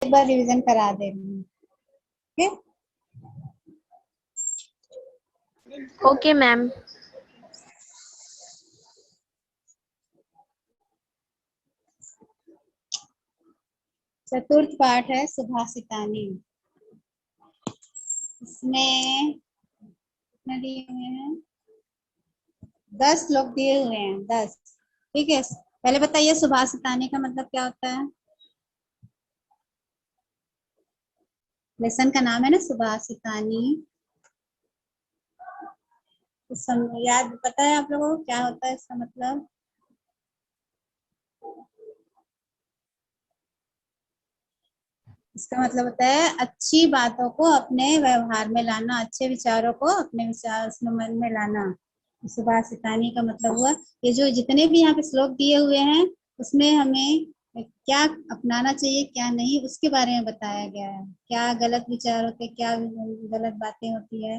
एक बार रिवीजन करा दे रही हूँ। Okay ma'am. चतुर्थ पाठ है सुभाषितानी। इसमें कितने दिए हुए हैं? 10 श्लोक दिए हुए हैं, 10। ठीक है, पहले बताइए सुभाषितानी का मतलब क्या होता है? लेसन का नाम है ना सुभाषितानी। याद पता है आप लोगों को क्या होता है इसका मतलब? इसका मतलब होता है अच्छी बातों को अपने व्यवहार में लाना, अच्छे विचारों को अपने विचार उसमें मन में लाना। सुभाषितानी का मतलब हुआ ये जो जितने भी यहाँ पे श्लोक दिए हुए हैं उसमें हमें क्या अपनाना चाहिए क्या नहीं उसके बारे में बताया गया है। क्या गलत विचार होते, क्या गलत बातें होती है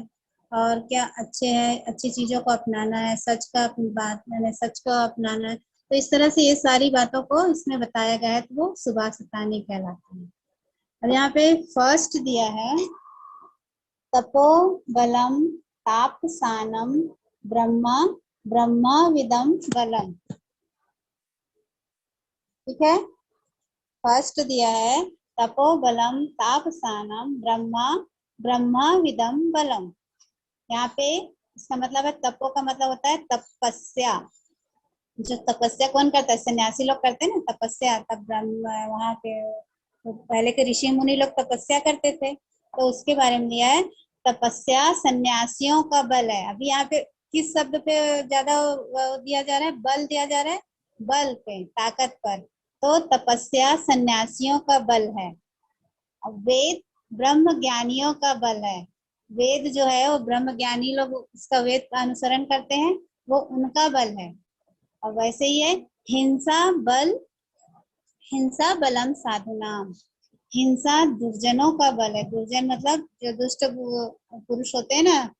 और क्या अच्छे है, अच्छी चीजों को अपनाना है, सच का बात सच को अपनाना है। तो इस तरह से ये सारी बातों को इसमें बताया गया है, तो वो सुभाषितानी कहलाती है। और यहाँ पे फर्स्ट दिया है तपो बलम तापसानम ब्रह्मा ब्रह्मविदम बलम। ठीक है, फर्स्ट दिया है तपो बलम तापसानम ब्रह्मा ब्रह्मविदम बलम। यहाँ पे इसका मतलब है तपो का मतलब होता है तपस्या। जो तपस्या कौन करता है? सन्यासी लोग करते हैं ना तपस्या। तब ब्रह्म वहां पे तो पहले के ऋषि मुनि लोग तपस्या करते थे, तो उसके बारे में दिया है तपस्या सन्यासियों का बल है। अभी यहाँ पे किस शब्द पे ज्यादा दिया जा रहा है? बल दिया जा रहा है, बल पे, ताकत पर। तो तपस्या सन्यासियों का बल है। और वेद ब्रह्म ज्ञानियों का बल है। वेद जो है वो ब्रह्म ज्ञानी लोग उसका वेद का अनुसरण करते हैं, वो उनका बल है। और वैसे ही है हिंसा बल, हिंसा बलम साधुनाम। हिंसा दुर्जनों का बल है। दुर्जन मतलब जो दुष्ट पुरुष होते हैं ना,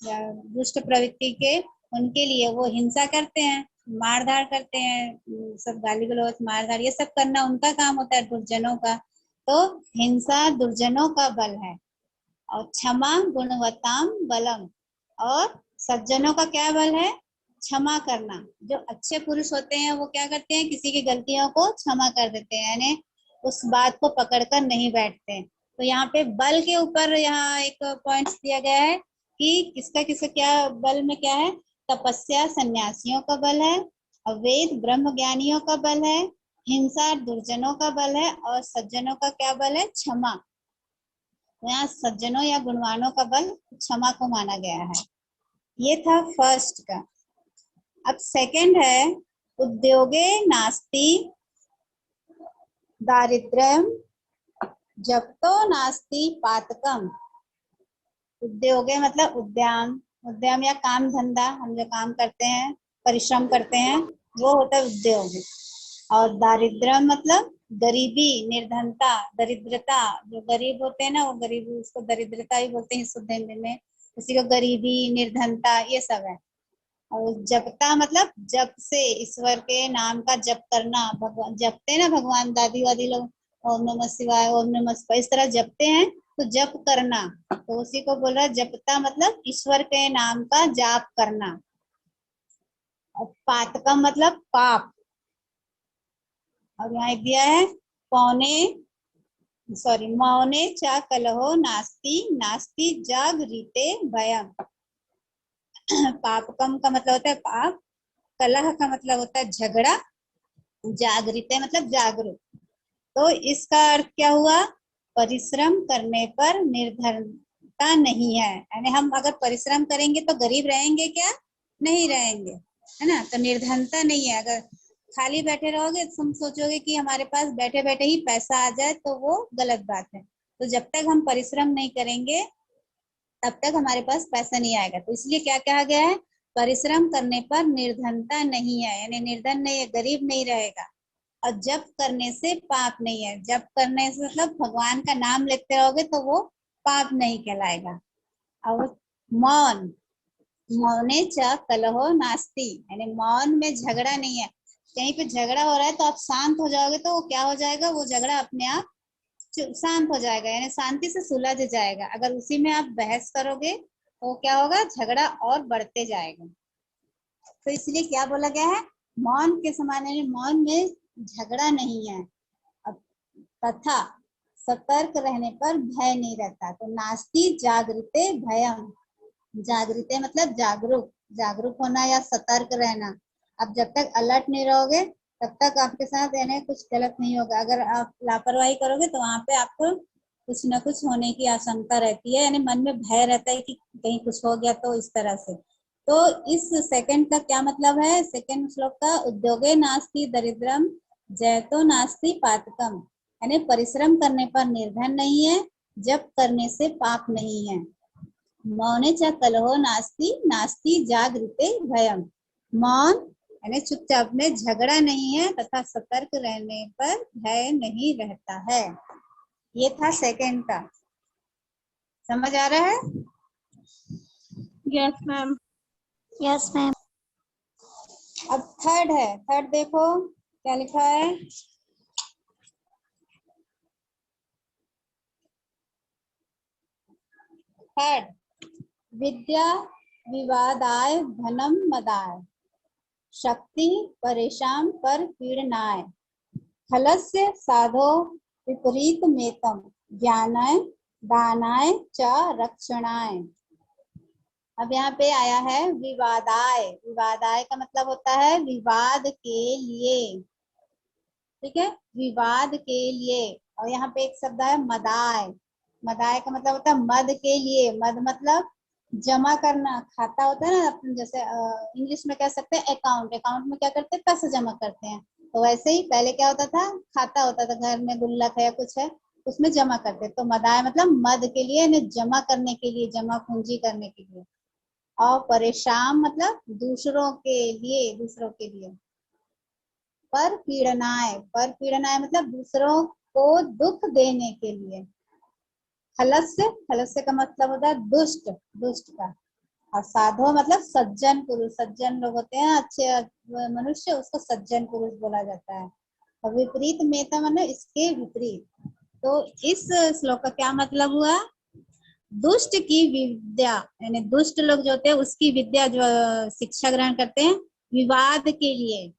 दुष्ट प्रवृत्ति के, उनके लिए वो हिंसा करते हैं, मार धाड़ करते हैं, सब गाली गलौज मार धाड़ ये सब करना उनका काम होता है, दुर्जनों का। तो हिंसा दुर्जनों का बल है। और क्षमा गुणवत्ताम बलम। और सज्जनों का क्या बल है? क्षमा करना। जो अच्छे पुरुष होते हैं वो क्या करते हैं? किसी की गलतियों को क्षमा कर देते हैं, यानी उस बात को पकड़कर नहीं बैठते। तो यहाँ पे बल के ऊपर यहाँ एक पॉइंट दिया गया है कि किसका किसका क्या बल में क्या है। तपस्या सन्यासियों का बल है, और वेद ब्रह्म ज्ञानियों का बल है, हिंसा दुर्जनों का बल है, और सज्जनों का क्या बल है? क्षमा। यहाँ सज्जनों या गुणवानों का बल क्षमा को माना गया है। ये था फर्स्ट का। अब सेकंड है उद्योगे नास्ति दारिद्र्यम जप्तो नास्ति पातकम। उद्योगे मतलब उद्यम, उद्यम या काम धंधा, हम जो काम करते हैं परिश्रम करते हैं वो होता है उद्योग। और दारिद्र्यम मतलब गरीबी, निर्धनता, दरिद्रता। जो गरीब होते हैं ना वो गरीबी, उसको दरिद्रता ही बोलते हैं शुद्ध हिंदी में। उसी को गरीबी निर्धनता ये सब है। और जपता मतलब जप से, ईश्वर के नाम का जप करना। भगवान जपते हैं ना, भगवान दादी वादी लोग ओम नमः शिवाय ओम नमः शिवाय इस तरह जपते हैं, तो जप करना। तो उसी को बोल रहा है जपता मतलब ईश्वर के नाम का जाप करना। और पातकम मतलब पाप। और यहाँ एक दिया है पौने मौने चा कलहो नास्ति नास्ति जागृते भयम। पापकम का मतलब होता है पाप, कलह का मतलब होता है झगड़ा, जागृते मतलब जागरूक। तो इसका अर्थ क्या हुआ? परिश्रम करने पर निर्धनता नहीं है। यानी हम अगर परिश्रम करेंगे तो गरीब रहेंगे क्या? नहीं रहेंगे, है ना। तो निर्धनता नहीं है। अगर खाली बैठे रहोगे तो तुम सोचोगे कि हमारे पास बैठे बैठे ही पैसा आ जाए, तो वो गलत बात है। तो जब तक हम परिश्रम नहीं करेंगे तब तक हमारे पास पैसा नहीं आएगा। तो इसलिए क्या कहा गया है? परिश्रम करने पर निर्धनता नहीं है, यानी निर्धन नहीं है, गरीब नहीं रहेगा। और जप करने से पाप नहीं है। जप करने से मतलब भगवान का नाम लेते रहोगे तो वो पाप नहीं कहलाएगा। और मौन, मौने च कलहो नास्ति, यानी मौन में झगड़ा नहीं है। कहीं पे झगड़ा हो रहा है तो आप शांत हो जाओगे तो वो क्या हो जाएगा? वो झगड़ा अपने आप शांत हो जाएगा, यानी शांति से सुलझ जाएगा। अगर उसी में आप बहस करोगे तो क्या होगा, झगड़ा और बढ़ते जाएगा। तो इसलिए क्या बोला गया है, मौन के समान, यानी मौन में झगड़ा नहीं है। अब तथा सतर्क रहने पर भय नहीं रहता। तो नास्ति जागृते भयम, जागृते मतलब जागरूक, जागरूक होना या सतर्क रहना। आप जब तक अलर्ट नहीं रहोगे तब तक आपके साथ यानी कुछ गलत नहीं होगा। अगर आप लापरवाही करोगे तो वहां पे आपको कुछ न कुछ होने की आशंका रहती है, यानी मन में भय रहता है कि कहीं कुछ हो गया तो इस तरह से। तो इस सेकंड का क्या मतलब है, सेकंड श्लोक का, उद्योगे नास्ति दरिद्रम जयतो नास्ति पातकम, यानी परिश्रम करने पर निर्धन नहीं है, जब करने से पाप नहीं है। मौने च कलहो नास्ति नास्ति जागृते भयम, मौन यानी चुपचाप में झगड़ा नहीं है तथा सतर्क रहने पर भय नहीं रहता है। ये था सेकंड का, समझ आ रहा है? Yes ma'am. Yes ma'am. अब थर्ड है, थर्ड देखो क्या लिखा है। थर्ड, विद्या विवादाय धनम मदाय, शक्ति परेशान पर पीड़नाय, खलस्य साधो विपरीत मेतम, ज्ञानाय दानाय च रक्षणाय। अब यहाँ पे आया है विवादाय, विवादाय का मतलब होता है विवाद के लिए, ठीक है, विवाद के लिए। और यहाँ पे एक शब्द है मदाय, मदाय का मतलब होता है मद के लिए, मद मतलब जमा करना, खाता होता है ना अपन, जैसे इंग्लिश में कह सकते हैं अकाउंट, अकाउंट में क्या करते हैं, पैसे जमा करते हैं। तो वैसे ही पहले क्या होता था, खाता होता था, घर में गुल्लक है या कुछ है उसमें जमा करते। तो मदाय मतलब मद के लिए, जमा करने के लिए, जमा पूंजी करने के लिए। और परेशान मतलब दूसरों के लिए, दूसरों के लिए। पर पीड़नाय, पर पीड़नाय मतलब दूसरों को दुख देने के लिए। खलस्य, खलस्य का मतलब होता है दुष्ट, दुष्ट का। और साधो मतलब सज्जन पुरुष, सज्जन लोग होते हैं अच्छे मनुष्य, उसको सज्जन पुरुष बोला जाता है। और विपरीत मेता मतलब इसके विपरीत। तो इस श्लोक का क्या मतलब हुआ, दुष्ट की विद्या, यानी दुष्ट लोग जो होते हैं उसकी विद्या जो शिक्षा ग्रहण करते हैं विवाद के लिए,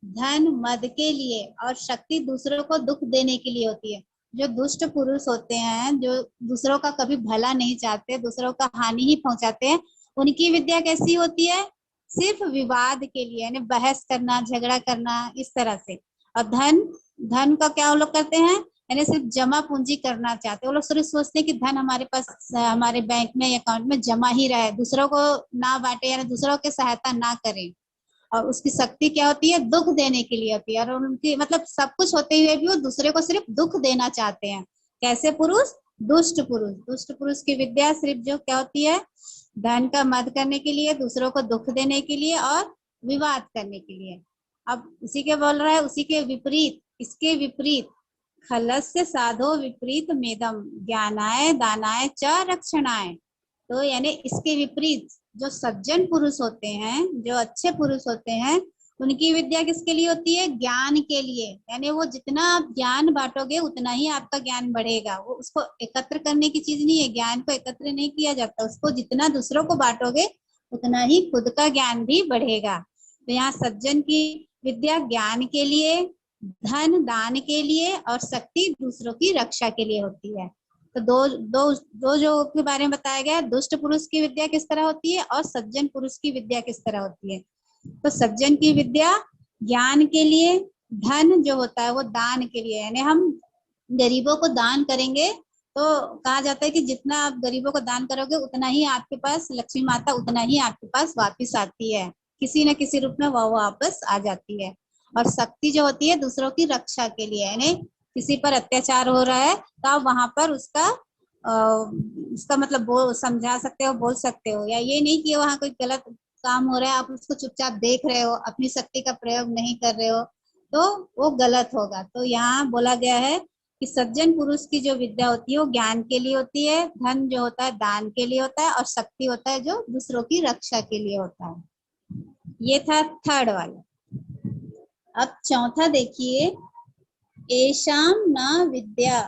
धन मद के लिए, और शक्ति दूसरों को दुख देने के लिए होती है। जो दुष्ट पुरुष होते हैं, जो दूसरों का कभी भला नहीं चाहते, दूसरों का हानि ही पहुंचाते हैं, उनकी विद्या कैसी होती है, सिर्फ विवाद के लिए, यानी बहस करना, झगड़ा करना, इस तरह से। और धन, धन का क्या वो लोग करते हैं, यानी सिर्फ जमा पूंजी करना चाहते हैं। वो लोग सिर्फ सोचते हैं कि धन हमारे पास, हमारे बैंक में, अकाउंट में जमा ही रहे, दूसरों को ना बांटे, यानी दूसरों की सहायता ना करें। और उसकी शक्ति क्या होती है, दुख देने के लिए होती है। और उनकी मतलब सब कुछ होते हुए भी वो दूसरे को सिर्फ दुख देना चाहते हैं। कैसे पुरुष, दुष्ट पुरुष। दुष्ट पुरुष की विद्या सिर्फ जो क्या होती है, धन का मद करने के लिए, दूसरों को दुख देने के लिए और विवाद करने के लिए। अब उसी के बोल रहा है, उसी के विपरीत, इसके विपरीत, खलस्य साधो विपरीत मेदम, ज्ञानाय दानाय च रक्षणाय। तो यानी इसके विपरीत जो सज्जन पुरुष होते हैं, जो अच्छे पुरुष होते हैं, उनकी विद्या किसके लिए होती है, ज्ञान के लिए। यानी वो जितना आप ज्ञान बांटोगे उतना ही आपका ज्ञान बढ़ेगा। वो उसको एकत्र करने की चीज नहीं है, ज्ञान को एकत्र नहीं किया जाता, उसको जितना दूसरों को बांटोगे उतना ही खुद का ज्ञान भी बढ़ेगा। तो यहाँ सज्जन की विद्या ज्ञान के लिए, धन दान के लिए, और शक्ति दूसरों की रक्षा के लिए होती है। तो दो दो दो जो के बारे में बताया गया है, दुष्ट पुरुष की विद्या किस तरह होती है और सज्जन पुरुष की विद्या किस तरह होती है। तो सज्जन की विद्या ज्ञान के लिए, धन जो होता है वो दान के लिए, यानी हम गरीबों को दान करेंगे तो कहा जाता है कि जितना आप गरीबों को दान करोगे उतना ही आपके पास लक्ष्मी माता, उतना ही आपके पास वापिस आती है, किसी न किसी रूप में वह वापस आ जाती है। और शक्ति जो होती है दूसरों की रक्षा के लिए, यानी किसी पर अत्याचार हो रहा है तो आप वहां पर उसका मतलब समझा सकते हो, बोल सकते हो। या ये नहीं कि वहाँ कोई गलत काम हो रहा है, आप उसको चुपचाप देख रहे हो, अपनी शक्ति का प्रयोग नहीं कर रहे हो, तो वो गलत होगा। तो यहाँ बोला गया है कि सज्जन पुरुष की जो विद्या होती है वो ज्ञान के लिए होती है, धन जो होता है दान के लिए होता है, और शक्ति होता है जो दूसरों की रक्षा के लिए होता है। ये था थर्ड वाला। अब चौथा देखिए, एशाम न विद्या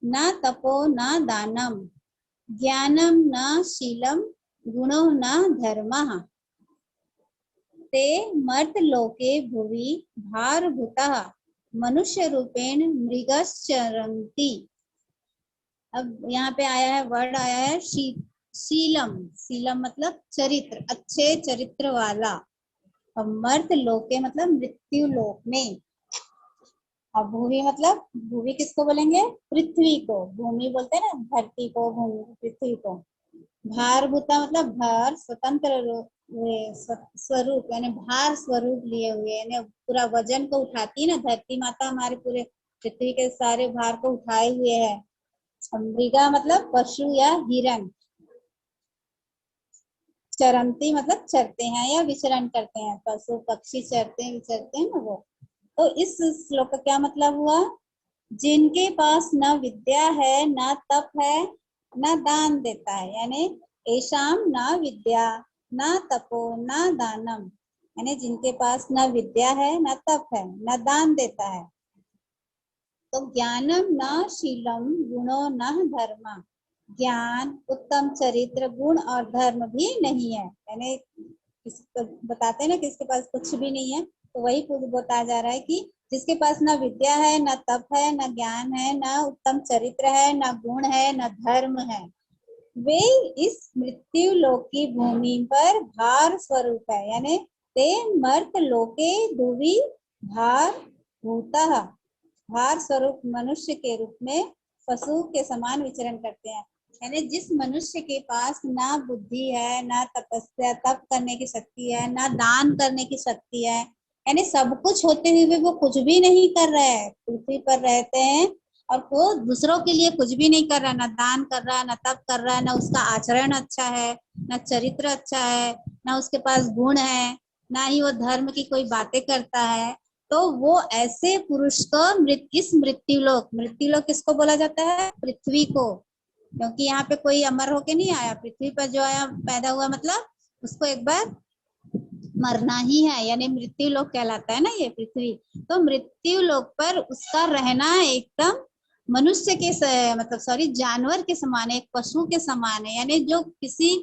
न तपो न दानम, ज्ञानम न शीलम, गुणो न धर्मः, ते मर्त्यलोके भुवि भारभूतः मनुष्य रूपेण मृगश्चरन्ति। अब यहाँ पे आया है, वर्ड आया है शीलम। शीलम मतलब चरित्र, अच्छे चरित्र वाला। और मर्त लोके मतलब मृत्यु लोक में। और भूमि मतलब, भूमि किसको बोलेंगे? पृथ्वी को। भूमि बोलते हैं ना धरती को, भूमि पृथ्वी को। भारभूता मतलब भार, स्वतंत्र स्वरूप, यानी भार स्वरूप लिए हुए, यानी पूरा वजन को उठाती है ना धरती माता, हमारे पूरे पृथ्वी के सारे भार को उठाए हुए है। मृगा मतलब पशु या हिरण। चरंती मतलब चरते हैं या विचरण करते हैं, पशु पक्षी चरते हैं विचरते हैं ना वो। तो इस श्लोक का क्या मतलब हुआ? जिनके पास न विद्या है, न तप है, न दान देता है, यानी ऐशाम न विद्या न तपो न दानम, यानी जिनके पास न विद्या है, न तप है, न दान देता है। तो ज्ञानम न शीलम, गुणो न धर्म, ज्ञान, उत्तम चरित्र, गुण और धर्म भी नहीं है। यानी किसी को बताते हैं ना किसके पास कुछ भी नहीं है, तो वही कुछ बताया जा रहा है कि जिसके पास न विद्या है, न तप है, न ज्ञान है, न उत्तम चरित्र है, न गुण है, न धर्म है, वे इस मृत्यु लोक की भूमि पर भार स्वरूप है। यानी ते मर्त लोके भुवि भार भूतः, भार स्वरूप मनुष्य के रूप में पशु के समान विचरण करते हैं। यानी जिस मनुष्य के पास ना बुद्धि है, ना तपस्या तप करने की शक्ति है, ना दान करने की शक्ति है, यानी सब कुछ होते हुए वो कुछ भी नहीं कर रहा है, पृथ्वी पर रहते हैं और वो दूसरों के लिए कुछ भी नहीं कर रहा, ना दान कर रहा, ना तप कर रहा, ना उसका आचरण अच्छा है, ना चरित्र अच्छा है, ना उसके पास गुण है, ना ही वो धर्म की कोई बातें करता है, तो वो ऐसे पुरुष को इस मृत्युलोक, मृत्युलोक किसको बोला जाता है? पृथ्वी को। क्योंकि यहाँ पे कोई अमर होके नहीं आया, पृथ्वी पर जो आया पैदा हुआ, मतलब उसको एक बार मरना ही है, यानी मृत्यु लोक कहलाता है ना ये पृथ्वी। तो मृत्यु लोक पर उसका रहना एकदम मनुष्य के मतलब सॉरी जानवर के समान है, एक पशु के समान है। यानी जो किसी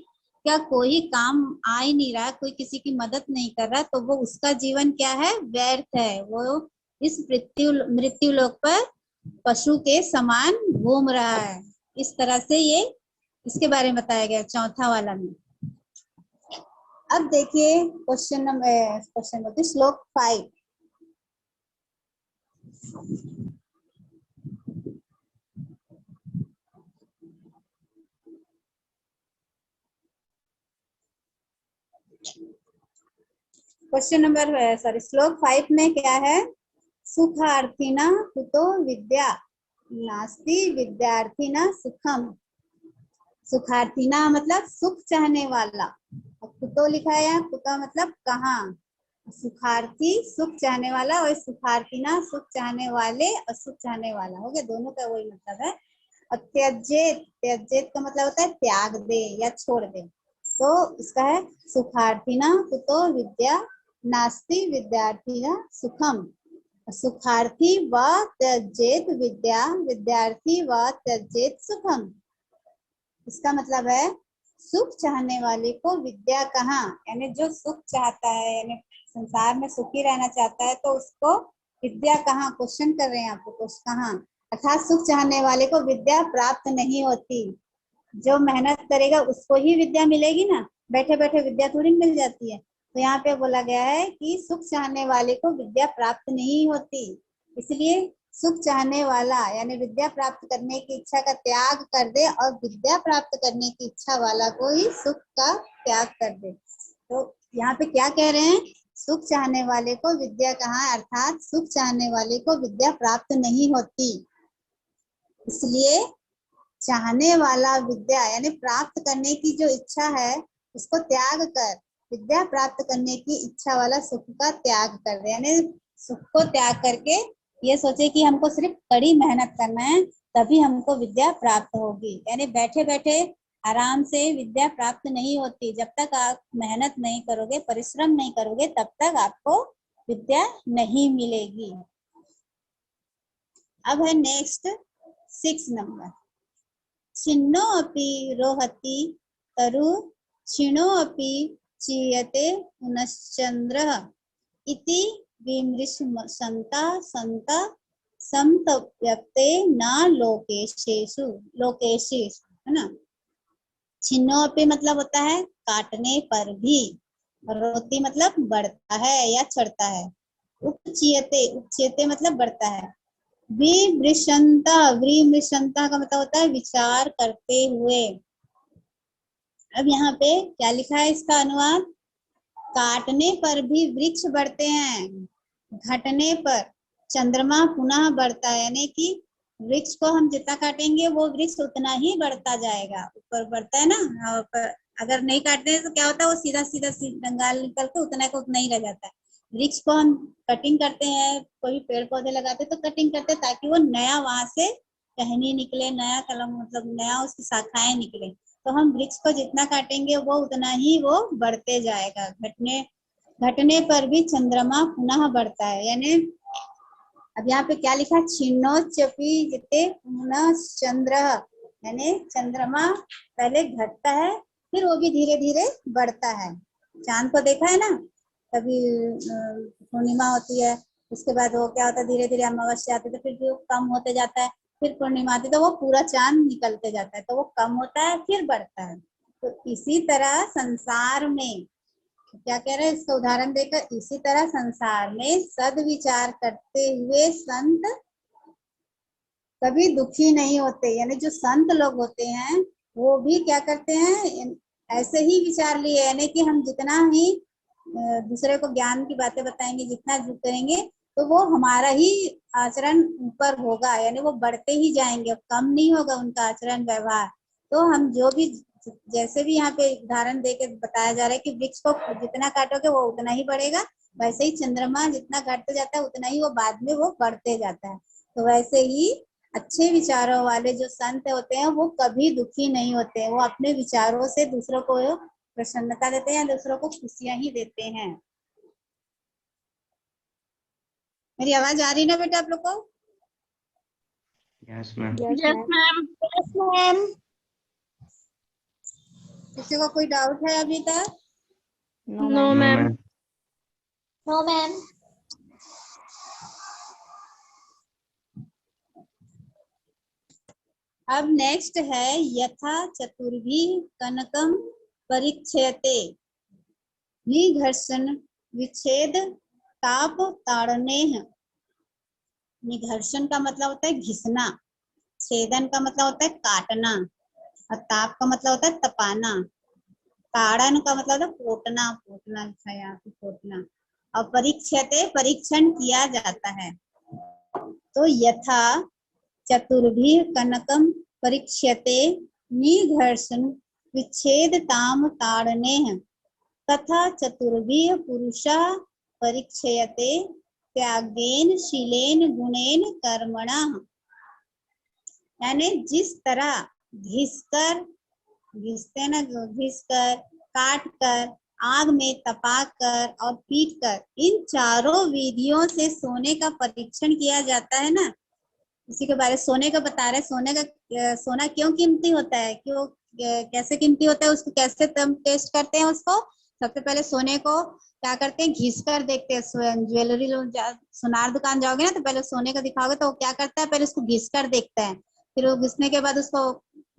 का कोई काम आ ही नहीं रहा, कोई किसी की मदद नहीं कर रहा, तो वो उसका जीवन क्या है? व्यर्थ है। वो इस मृत्यु लोक पर पशु के समान घूम रहा है। इस तरह से ये इसके बारे में बताया गया चौथा वाला में। अब देखिए क्वेश्चन बोलते श्लोक 5। क्वेश्चन नंबर श्लोक 5 में क्या है? सुखार्थिना कुतो विद्या, नास्ति विद्यार्थिना सुखम। सुखार्थिना मतलब सुख चाहने वाला, कुतो लिखा है, कुतो मतलब कहाँ। सुखार्थी सुख चाहने वाला, और सुखार्थिना सुख चाहने वाले और सुख चाहने वाला, हो गया, दोनों का वही मतलब है। और त्यजेत, त्यजेत का मतलब होता है त्याग दे या छोड़ दे। तो इसका है सुखार्थिना कुतो विद्या, नास्ति विद्यार्थिना सुखम। सुखार्थी व त्यजेत विद्या, विद्यार्थी व त्यजेत सुखम। इसका मतलब है सुख चाहने वाले को विद्या कहाँ, यानी जो सुख चाहता है, यानी संसार में सुखी रहना चाहता है, तो उसको विद्या कहाँ, क्वेश्चन कर रहे हैं आपको, कहाँ, अर्थात सुख चाहने वाले को विद्या प्राप्त नहीं होती। जो मेहनत करेगा उसको ही विद्या मिलेगी ना, बैठे बैठे विद्या थोड़ी मिल जाती है। तो यहाँ पे बोला गया है कि सुख चाहने वाले को विद्या प्राप्त नहीं होती, इसलिए सुख चाहने वाला यानी विद्या प्राप्त करने की इच्छा का त्याग कर दे, और विद्या प्राप्त करने की इच्छा वाला को ही सुख का त्याग कर दे। तो यहाँ पे क्या कह रहे हैं? सुख चाहने वाले को विद्या कहाँ, अर्थात सुख चाहने वाले को विद्या प्राप्त नहीं होती, इसलिए चाहने वाला विद्या यानी प्राप्त करने की जो इच्छा है उसको त्याग कर विद्या प्राप्त करने की इच्छा वाला सुख का त्याग कर दे। यानी सुख को त्याग करके ये सोचे कि हमको सिर्फ कड़ी मेहनत करना है तभी हमको विद्या प्राप्त होगी। यानी बैठे बैठे आराम से विद्या प्राप्त नहीं होती। जब तक आप मेहनत नहीं करोगे, परिश्रम नहीं करोगे, तब तक आपको विद्या नहीं मिलेगी। अब है नेक्स्ट 6 नंबर। छिन्नो अपि रोहति तरु क्षीणो अपि चीयते पुनश्चंद्रः इति विमृशन्ता संता समतव्यक्ते न लोकेशेषु लोकेशेषु, है ना। छिन्नो अपि मतलब होता है काटने पर भी, रोती मतलब बढ़ता है या चढ़ता है। उपचीयते, उपचीयते मतलब बढ़ता है। विमृशन्ता, विमृशन्ता का मतलब होता है विचार करते हुए। अब यहाँ पे क्या लिखा है इसका अनुवाद, काटने पर भी वृक्ष बढ़ते हैं, घटने पर चंद्रमा पुनः बढ़ता है, यानी कि वृक्ष को हम जितना काटेंगे वो वृक्ष उतना ही बढ़ता जाएगा, ऊपर बढ़ता है ना। और अगर नहीं काटते हैं तो क्या होता है, वो सीधा सीधा डंगाल निकल के उतना का उतना ही रह जाता है। वृक्ष को हम कटिंग करते हैं, कोई पेड़ पौधे लगाते तो कटिंग करते हैं ताकि वो नया वहां से टहनी निकले, नया कलम मतलब नया उसकी शाखाएं निकले। तो हम वृक्ष को जितना काटेंगे वो उतना ही वो बढ़ते जाएगा। घटने पर भी चंद्रमा पुनः बढ़ता है, यानी अब यहाँ पे क्या लिखा है, छिन्नोच्चपि जिते पुनः चंद्र, यानी चंद्रमा पहले घटता है फिर वो भी धीरे धीरे बढ़ता है। चांद को देखा है ना, कभी पूर्णिमा होती है, उसके बाद वो क्या होता है, धीरे धीरे अमावस्या आती है तो फिर जो कम होते जाता है, फिर पूर्णिमा आती है तो वो पूरा चांद निकलते जाता है, तो वो कम होता है फिर बढ़ता है। तो इसी तरह संसार में क्या कह रहे हैं, इसका उदाहरण देकर, इसी तरह संसार में सद्विचार करते हुए संत कभी दुखी नहीं होते। यानी जो संत लोग होते हैं वो भी क्या करते हैं, ऐसे ही विचार लिए, यानी कि हम जितना ही दूसरे को ज्ञान की बातें बताएंगे, जितना करेंगे तो वो हमारा ही आचरण ऊपर होगा, यानी वो बढ़ते ही जाएंगे, कम नहीं होगा उनका आचरण व्यवहार। तो हम जो भी जैसे भी यहाँ पे उदाहरण देके बताया जा रहा है कि वृक्ष को जितना काटोगे वो उतना ही बढ़ेगा, वैसे ही चंद्रमा जितना घटते जाता है उतना ही वो बाद में वो बढ़ते जाता है। तो वैसे ही अच्छे विचारों वाले जो संत होते हैं वो कभी दुखी नहीं होते हैं, वो अपने विचारों से दूसरों को प्रसन्नता देते हैं, दूसरों को खुशियां ही देते हैं। मेरी आवाज आ रही ना बेटा आप लोग को? Yes ma'am. Yes ma'am. Yes ma'am. किसी को कोई डाउट है अभी तक? No ma'am. No ma'am. अब नेक्स्ट है यथा चतुर्भी कनकम परिच्छेते निघर्षण विच्छेद ताप ताड़नेह। निघर्षण का मतलब होता है घिसना, छेदन का मतलब होता है काटना, और ताप का मतलब होता है तपाना, ताड़न का मतलब होता है पोटना, पोटना लिखा है यहाँ पे, पोटना। और परीक्षते परीक्षण किया जाता है। तो यथा चतुर्भी कनकम परीक्ष्यते निघर्षण विच्छेद ताम ताड़नेह तथा चतुर्भी पुरुषः परीक्षयते त्यागेन शीलेन गुणेन कर्मणः। यानी जिस तरह घिसकर, घिसते ना, घिसकर, काट कर, आग में तपाकर और पीट कर, इन चारों विधियों से सोने का परीक्षण किया जाता है ना। इसी के बारे सोने का बता रहे, सोना क्यों कीमती होता है, क्यों कैसे कीमती होता है, उसको कैसे हम टेस्ट करते हैं उसको। सबसे पहले सोने को क्या करते हैं, घिस कर देखते हैं। ज्वेलरी सुनार दुकान जाओगे ना तो पहले सोने का दिखाओगे तो वो क्या करता है, पहले उसको घिस कर देखता है, फिर वो घिसने के बाद उसको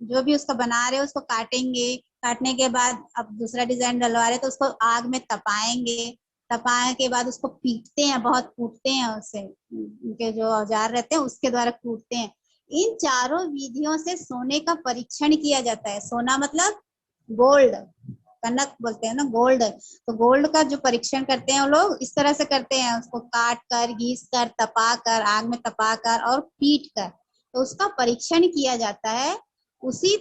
जो भी उसको बना रहे हो उसको काटेंगे, काटने के बाद अब दूसरा डिजाइन डलवा रहे तो उसको आग में तपाएंगे, तपाने के बाद उसको पीटते हैं, बहुत कूटते हैं, उससे उनके जो औजार रहते हैं उसके द्वारा कूटते हैं। इन चारों विधियों से सोने का परीक्षण किया जाता है। सोना मतलब गोल्ड, कनक बोलते हैं ना, गोल्ड। तो गोल्ड का जो परीक्षण करते हैं वो लोग इस तरह से करते हैं, उसको काट कर, घिस कर, तपा कर, आग में तपा कर और पीट कर, तो उसका परीक्षण किया जाता है। उसी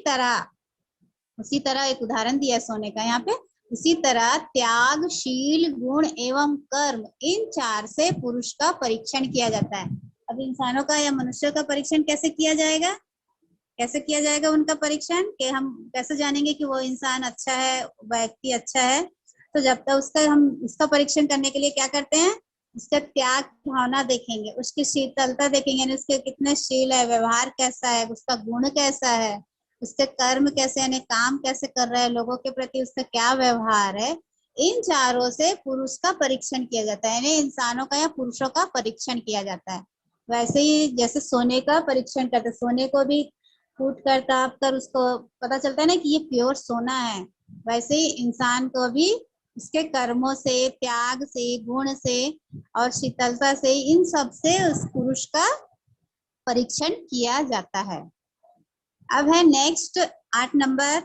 तरह एक उदाहरण दिया सोने का यहाँ पे, उसी तरह त्याग, शील, गुण एवं कर्म, इन चार से पुरुष का परीक्षण किया जाता है। अब इंसानों का या मनुष्य का परीक्षण कैसे किया जाएगा, कैसे किया जाएगा उनका परीक्षण, कि हम कैसे जानेंगे कि वो इंसान अच्छा है, व्यक्ति अच्छा है। तो जब तक हम उसका परीक्षण करने के लिए क्या करते हैं, उसके त्याग भावना देखेंगे, उसकी शीतलता देखेंगे, यानी उसके कितने शील है, व्यवहार कैसा है, उसका गुण कैसा है, उसके कर्म कैसे, यानी काम कैसे कर रहा है, लोगों के प्रति उसका क्या व्यवहार है। इन चारों से पुरुष का परीक्षण किया जाता है, यानी इंसानों का या पुरुषों का परीक्षण किया जाता है। वैसे ही जैसे सोने का परीक्षण करते, सोने को भी कूट कर ताप कर उसको पता चलता है ना कि ये प्योर सोना है, वैसे ही इंसान को भी उसके कर्मों से, त्याग से, गुण से और शीतलता से, इन सब से उस पुरुष का परीक्षण किया जाता है। अब है नेक्स्ट 8 नंबर,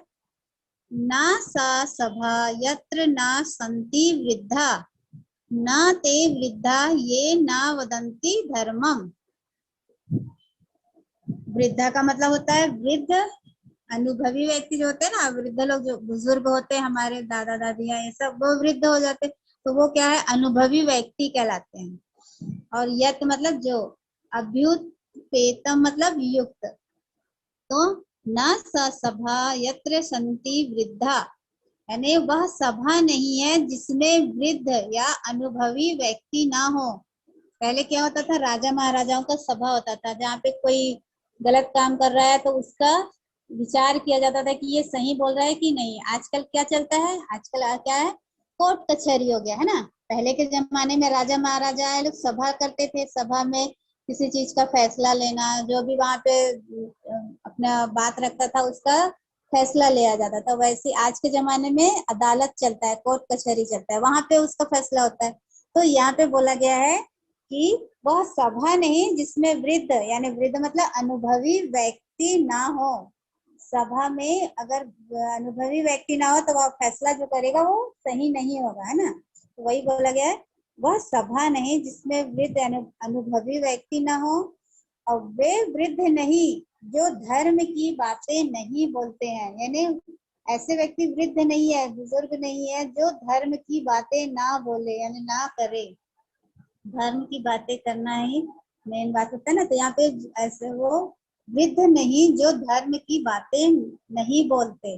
न सा सभा यत्र न सन्ति वृद्धा न ते वृद्धा ये न वदन्ति धर्मम। वृद्धा का मतलब होता है वृद्ध, अनुभवी व्यक्ति जो होते हैं ना, वृद्ध लोग जो बुजुर्ग होते हैं, हमारे दादा दादियां ये सब, वो वृद्ध हो जाते, तो वो क्या है, अनुभवी व्यक्ति कहलाते हैं। और यत मतलब जो, अभ्युत्पेतम मतलब युक्त। तो न स सभा यत्र सन्ति वृद्धा, यानी वह सभा नहीं है जिसमें वृद्ध या अनुभवी व्यक्ति ना हो। पहले क्या होता था, राजा महाराजाओं का सभा होता था, जहाँ पे कोई गलत काम कर रहा है तो उसका विचार किया जाता था कि ये सही बोल रहा है कि नहीं। आजकल क्या चलता है, आजकल क्या है, कोर्ट कचहरी हो गया है ना। पहले के जमाने में राजा महाराजा लोग सभा करते थे, सभा में किसी चीज का फैसला लेना, जो भी वहां पे अपना बात रखता था उसका फैसला लिया जाता था। वैसे आज के जमाने में अदालत चलता है, कोर्ट कचहरी चलता है, वहां पे उसका फैसला होता है। तो यहाँ पे बोला गया है कि वह सभा नहीं जिसमें वृद्ध, यानी वृद्ध मतलब अनुभवी व्यक्ति ना हो। सभा में अगर अनुभवी व्यक्ति ना हो तो वह फैसला जो करेगा वो सही नहीं होगा, है ना। तो वही बोला गया है, वह सभा नहीं जिसमें वृद्ध अनुभवी व्यक्ति ना हो, और वे वृद्ध नहीं जो धर्म की बातें नहीं बोलते हैं, यानी ऐसे व्यक्ति वृद्ध नहीं है, बुजुर्ग नहीं है जो धर्म की बातें ना बोले, यानी ना करे। धर्म की बातें करना ही मेन बात होता है ना। तो यहाँ पे ऐसे वो वृद्ध नहीं जो धर्म की बातें नहीं बोलते,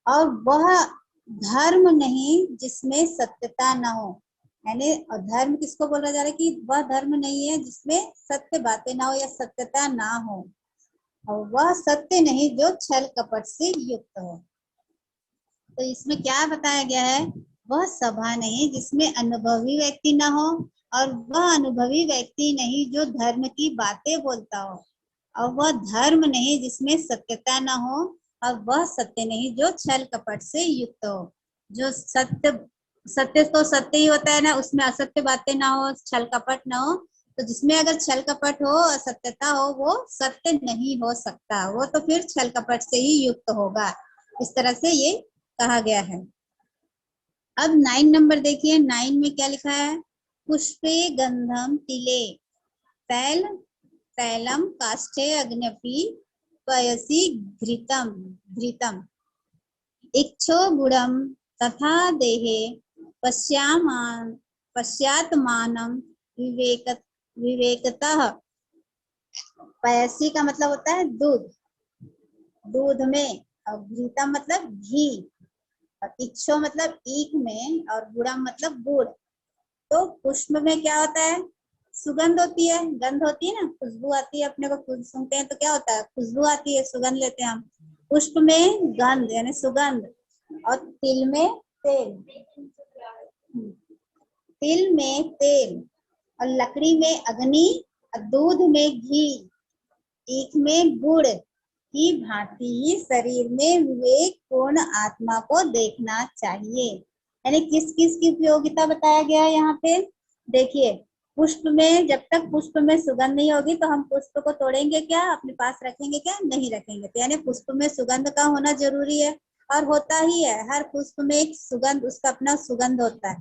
और वह धर्म नहीं जिसमें सत्यता न हो, यानी धर्म किसको बोला जा रहा है कि वह धर्म नहीं है जिसमें सत्य बातें ना हो या सत्यता ना हो, और वह सत्य नहीं जो छल कपट से युक्त हो। तो इसमें क्या बताया गया है, वह सभा नहीं जिसमें अनुभवी व्यक्ति न हो, और वह अनुभवी व्यक्ति नहीं जो धर्म की बातें बोलता हो, और वह धर्म नहीं जिसमें सत्यता न हो, और वह सत्य नहीं जो छल कपट से युक्त हो। जो सत्य, सत्य तो सत्य ही होता है ना, उसमें असत्य बातें ना हो, छल कपट ना हो। तो जिसमें अगर छल कपट हो, असत्यता हो, वो सत्य नहीं हो सकता, वो तो फिर छल कपट से ही युक्त होगा। इस तरह से ये कहा गया है। अब 9 नंबर देखिए, 9 में क्या लिखा है, पुष्पे गंधम तिले तैल तैलम काष्ठे अग्नपि पयसि घृतम घृतम इक्षो गुणम तथा देहे पश्चात्मानं विवेक विवेकतः। पयसी का मतलब होता है दूध, दूध में, और घृतम मतलब घी, और इक्षो मतलब ईख में, और गुड़म मतलब गुड़। तो पुष्प में क्या होता है, सुगंध होती है, गंध होती है ना, खुशबू आती है, अपने को खुद सुनते हैं तो क्या होता है, खुशबू आती है, सुगंध लेते हैं हम। पुष्प में गंध यानी सुगंध, और तिल में तेल, तिल में तेल, और लकड़ी में अग्नि, और दूध में घी, ईख में गुड़ की भांति ही शरीर में विवेक पूर्ण आत्मा को देखना चाहिए। यानी किस किस की उपयोगिता बताया गया है यहाँ पे। देखिए, पुष्प में, जब तक पुष्प में सुगंध नहीं होगी तो हम पुष्प को तोड़ेंगे क्या, अपने पास रखेंगे क्या, नहीं रखेंगे। तो यानी पुष्प में सुगंध का होना जरूरी है, और होता ही है, हर पुष्प में एक सुगंध, उसका अपना सुगंध होता है।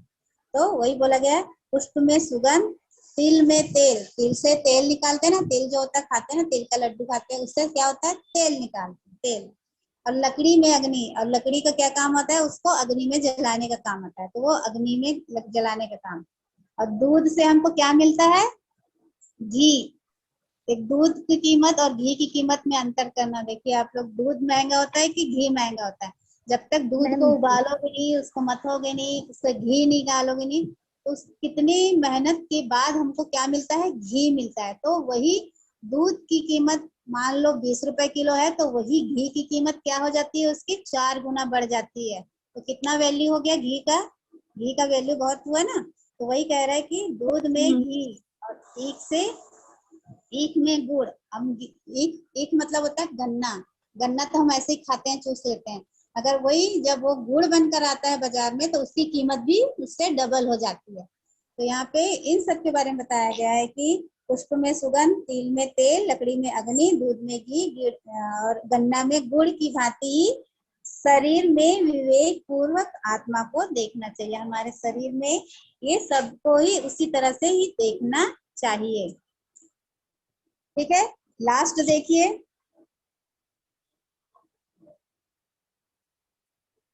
तो वही बोला गया है, पुष्प में सुगंध, तिल में तेल, तिल से तेल निकालते हैं ना, तिल जो होता है खाते हैं ना, तिल का लड्डू खाते हैं, उससे क्या होता है, तेल निकालते हैं, तेल। और लकड़ी में अग्नि, और लकड़ी का क्या काम होता है, उसको अग्नि में जलाने का काम होता है, तो वो अग्नि में जलाने का काम। और दूध से हमको क्या मिलता है, घी। एक दूध की कीमत और घी की कीमत में अंतर करना। देखिए आप लोग, दूध महंगा होता है कि घी महंगा होता है। जब तक दूध को उबालोगे नहीं, उसको मथोगे नहीं, उससे घी निकालोगे नहीं, तो कितनी मेहनत के बाद हमको क्या मिलता है, घी मिलता है। तो वही दूध की कीमत मान लो 20 रुपए किलो है, तो वही घी की कीमत क्या हो जाती है, उसकी 4 गुना बढ़ जाती है। तो कितना वैल्यू हो गया घी का, घी का वैल्यू बहुत हुआ ना। तो वही कह रहा है कि दूध में घी और ईख में गुड़। हम ईख मतलब होता है गन्ना, गन्ना तो हम ऐसे ही खाते हैं, चूस लेते हैं। अगर वही जब वो गुड़ बनकर आता है बाजार में, तो उसकी कीमत भी उससे डबल हो जाती है। तो यहाँ पे इन सब के बारे में बताया गया है कि पुष्प में सुगंध, तिल में तेल, लकड़ी में अग्नि, दूध में घी और गन्ना में गुड़ की भांति शरीर में विवेक पूर्वक आत्मा को देखना चाहिए। हमारे शरीर में ये सबको ही उसी तरह से ही देखना चाहिए। ठीक है, लास्ट देखिए,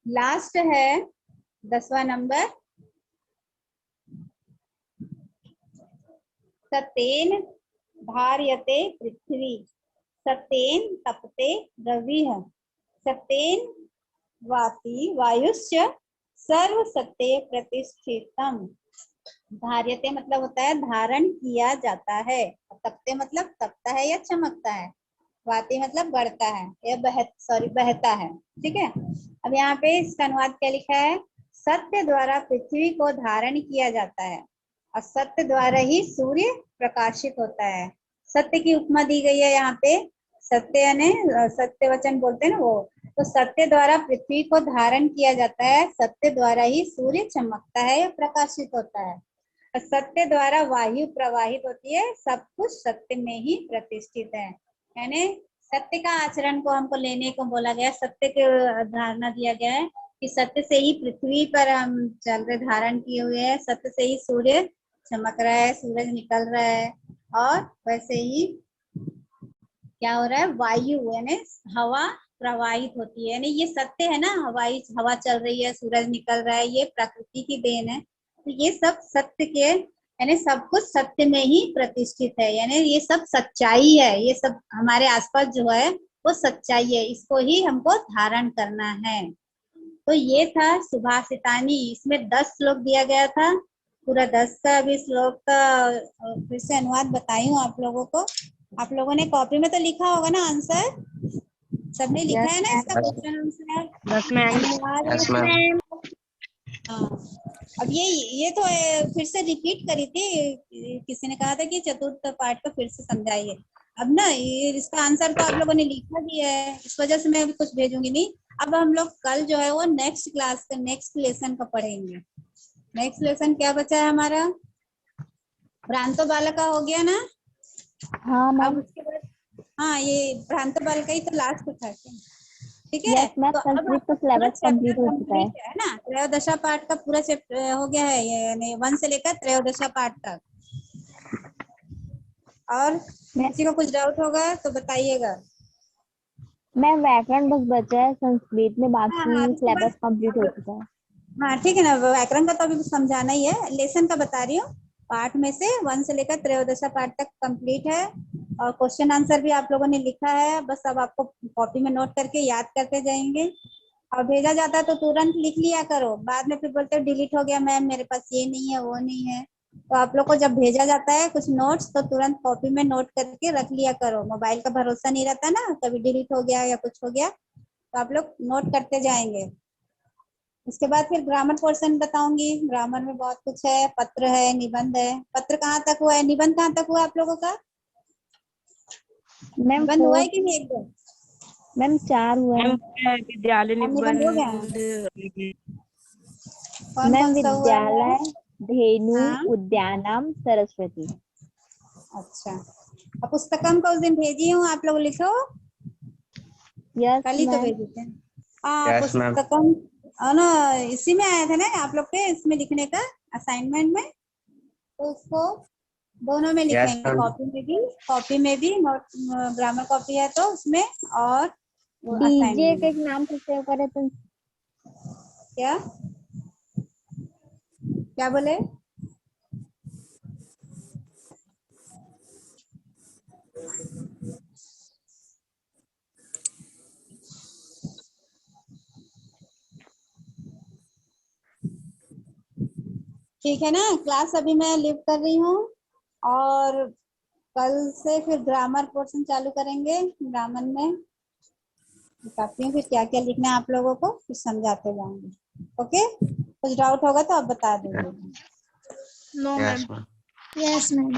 लास्ट है 10वां नंबर। सतेन धार्यते पृथ्वी, सतेन तपते रविः, सतेन वाति वायुश्च सर्व सत्य प्रतिष्ठितम। धार्यते मतलब होता है धारण किया जाता है, तपते मतलब तपता है या चमकता है, वाति मतलब बढ़ता है या बहता है। ठीक है, अब यहाँ पे इसका अनुवाद क्या लिखा है, सत्य द्वारा पृथ्वी को धारण किया जाता है और सत्य द्वारा ही सूर्य प्रकाशित होता है। सत्य की उपमा दी गई है यहाँ पे, सत्य यानी सत्य वचन बोलते हैं ना वो। तो सत्य द्वारा पृथ्वी को धारण किया जाता है, सत्य द्वारा ही सूर्य चमकता है या प्रकाशित होता है, और सत्य द्वारा वायु प्रवाहित होती है। सब कुछ सत्य में ही प्रतिष्ठित है। यानी सत्य का आचरण को हमको लेने को बोला गया, सत्य के धारणा दिया गया है कि सत्य से ही पृथ्वी पर हम चल रहे, धारण किए हुए हैं, सत्य से ही सूर्य चमक रहा है, सूरज निकल रहा है, और वैसे ही क्या हो रहा है, वायु यानी हवा प्रवाहित होती है। यानी ये सत्य है ना, हवा चल रही है, सूरज निकल रहा है, ये प्रकृति की देन है। तो ये सब सत्य के, यानी सब कुछ सत्य में ही प्रतिष्ठित है, यानी ये सब सच्चाई है, ये सब हमारे आसपास जो है वो सच्चाई है, इसको ही हमको धारण करना है। तो ये था सुभाषितानी, इसमें 10 श्लोक दिया गया था, पूरा 10 का अभी श्लोक का फिर से अनुवाद बताई हूँ आप लोगों को। आप लोगों ने कॉपी में तो लिखा होगा ना आंसर, सबने लिखा है ना इसका क्वेश्चन आंसर। Yes ma'am. अनुवाद यस मैम। हाँ, अब ये तो फिर से रिपीट करी थी, किसी ने कहा था कि चतुर्थ पाठ को फिर से समझाइए। अब ना ये इसका आंसर तो आप लोगों ने लिखा भी है, इस वजह से मैं अभी कुछ भेजूंगी नहीं। अब हम लोग कल जो है वो नेक्स्ट क्लास का नेक्स्ट लेसन का पढ़ेंगे। नेक्स्ट लेसन क्या बचा है हमारा, भ्रांतो बालक का हो गया ना। हाँ अब मैम। उसके बाद हाँ, ये भ्रांतो बालक ही तो लास्ट था क्या? ठीक है, यस मैम, तो अब संस्कृत का आपका पूरा सिलेबस चैप्टर कंप्लीट हो चुका है। कंप्लीट है ना, त्रयोदशा पाठ का पूरा चैप्टर हो गया है, यानी 1 से लेकर त्रयोदशा पाठ तक। और मैं किसी को कुछ डाउट होगा तो बताइएगा। मैम व्याकरण बस बचा है संस्कृत में, हाँ हाँ, बाकी इसके बाद सिलेबस कंप्लीट आप हो लोग, चुका है। हाँ ठीक है ना, व्याकरण का तो अभी समझाना ही है, लेसन का बता रही हूँ। पाठ में से 1 से लेकर त्रयोदशा पाठ तक कंप्लीट है, और क्वेश्चन आंसर भी आप लोगों ने लिखा है, बस अब आपको कॉपी में नोट करके याद करते जाएंगे। और भेजा जाता है तो तुरंत लिख लिया करो, बाद में फिर बोलते हो डिलीट हो गया मैम, मेरे पास ये नहीं है वो नहीं है। तो आप लोग को जब भेजा जाता है कुछ नोट्स, तो तुरंत कॉपी में नोट करके रख लिया करो, मोबाइल का भरोसा नहीं रहता ना, कभी डिलीट हो गया या कुछ हो गया, तो आप लोग नोट करते जाएंगे। उसके बाद फिर ग्रामर पोर्शन बताऊंगी, ग्रामर में बहुत कुछ है, पत्र है, निबंध है। पत्र कहाँ तक हुआ है, निबंध कहाँ तक हुआ आप लोगों का, मैम निबंध हुआ है 4, कि नहीं, एक दो मैम 4 हुआ मैम है। विद्यालय और निबंध हो गया है? निबंध। कौन मैम कौन सा हुआ है? विद्यालय, धेनु, हाँ, उद्यानम, सरस्वती। अच्छा, अब पुस्तकम को उस दिन भेजी हूँ, आप लोग लिखो, यस कल ही तो मैम। भेजे थे। हाँ, यस मैम। पुस्तकम, ना इसी में आया था ना आप लोग के, इसमें लिखने का असाइनमेंट में, तो उसको दोनों में यस लिखेंगे, मैम। कॉपी में भी नोट, ग्रामर कॉपी है तो उसमें, और डीजे असाइनमेंट के में। एक नाम से सेव करे तो। क्या क्या बोले? ठीक है ना। क्लास अभी मैं लीव कर रही हूँ और कल से फिर ग्रामर पोर्शन चालू करेंगे। ग्रामर में बताती हूँ फिर क्या क्या लिखना है आप लोगों को, फिर समझाते जाऊंगी। ओके, कुछ डाउट होगा तो आप बता देंगे। No ma'am. Yes ma'am.